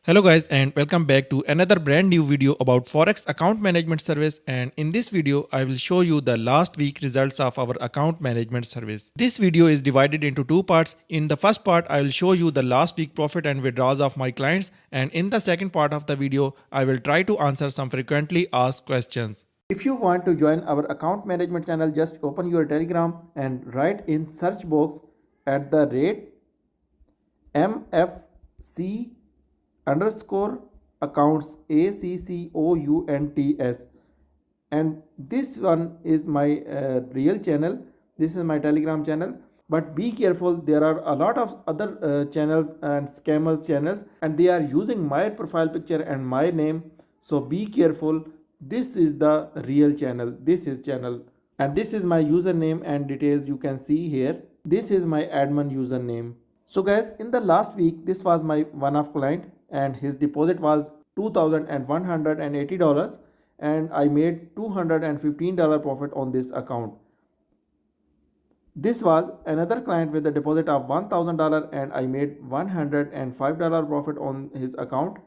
Hello guys and welcome back to another brand new video about Forex Account Management Service, and in this video I will show you the last week results of our account management service. This video is divided into two parts. In the first part I will show you the last week profit and withdrawals of my clients, and in the second part of the video I will try to answer some frequently asked questions. If you want to join our account management channel, just open your Telegram and write in search box at the rate MFC underscore accounts ACCOUNTS, and this one is my real channel. This is my Telegram channel, but be careful, there are a lot of other channels and scammers channels, and they are using my profile picture and my name, so be careful. This is the real channel. This is channel, and this is my username and details you can see here. This is my admin username. So guys, in the last week, this was my one-off client and his deposit was $2,180, and I made $215 profit on this account. This was another client with a deposit of $1,000 and I made $105 profit on his account.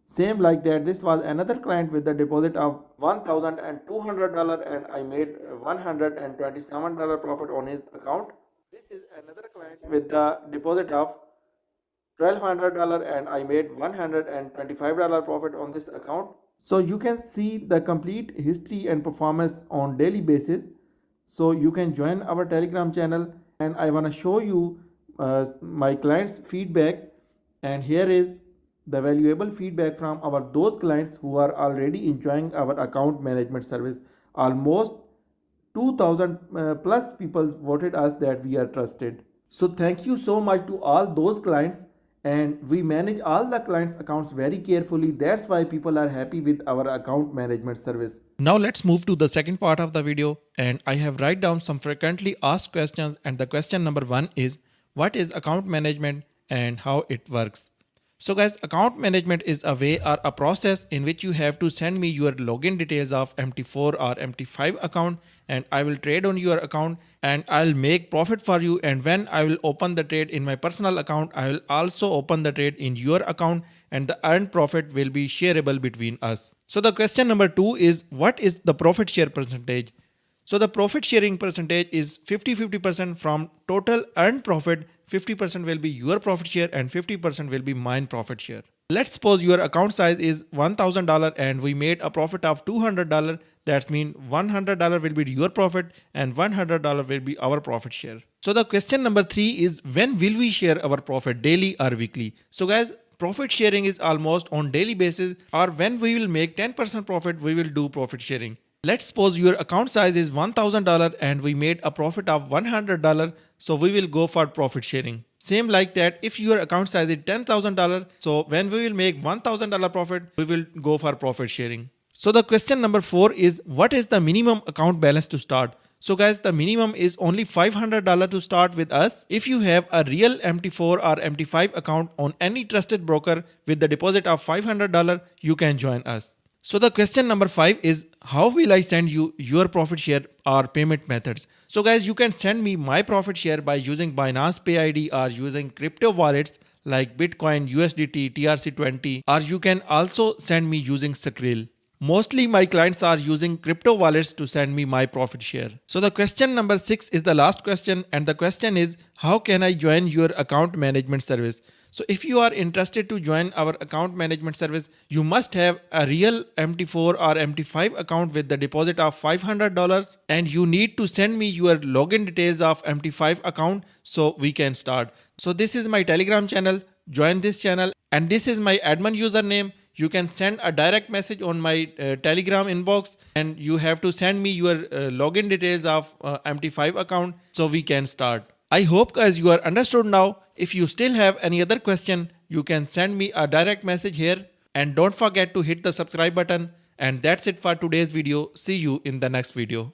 Same like that, this was another client with a deposit of $1,200 and I made $127 profit on his account. This is another client with the deposit of $1,200 and I made $125 profit on this account. So you can see the complete history and performance on daily basis. So you can join our Telegram channel, and I want to show you my clients feedback, and here is the valuable feedback from our those clients who are already enjoying our account management service. Almost 2000 plus people voted us that we are trusted. So thank you so much to all those clients, and we manage all the clients accounts very carefully. That's why people are happy with our account management service. Now let's move to the second part of the video, and I have write down some frequently asked questions, and the question number 1 is, what is account management and how it works? So guys, account management is a way or a process in which you have to send me your login details of MT4 or MT5 account, and I will trade on your account and I'll make profit for you, and when I will open the trade in my personal account, I will also open the trade in your account, and the earned profit will be shareable between us. So the question number 2 is, what is the profit share percentage? So the profit sharing percentage is 50-50% from total earned profit. 50% will be your profit share and 50% will be mine profit share. Let's suppose your account size is $1,000 and we made a profit of $200. That means $100 will be your profit and $100 will be our profit share. So the question number 3 is, when will we share our profit, daily or weekly? So guys, profit sharing is almost on daily basis, or when we will make 10% profit, we will do profit sharing. Let's suppose your account size is $1,000 and we made a profit of $100, so we will go for profit sharing. Same like that, if your account size is $10,000, so when we will make $1,000 profit, we will go for profit sharing. So the question number 4 is, what is the minimum account balance to start? So guys, the minimum is only $500 to start with us. If you have a real MT4 or MT5 account on any trusted broker with the deposit of $500, you can join us. So the question number 5 is, how will I send you your profit share or payment methods? So guys, you can send me my profit share by using Binance Pay ID or using crypto wallets like Bitcoin, USDT, TRC20, or you can also send me using Skrill. Mostly my clients are using crypto wallets to send me my profit share. So the question number 6 is the last question, and the question is, how can I join your account management service? So if you are interested to join our account management service, you must have a real MT4 or MT5 account with the deposit of $500, and you need to send me your login details of MT5 account so we can start. So this is my Telegram channel. Join this channel, and this is my admin username. You can send a direct message on my Telegram inbox, and you have to send me your login details of MT5 account so we can start. I hope guys you are understood now. If you still have any other question, you can send me a direct message here, and don't forget to hit the subscribe button. And that's it for today's video. See you in the next video.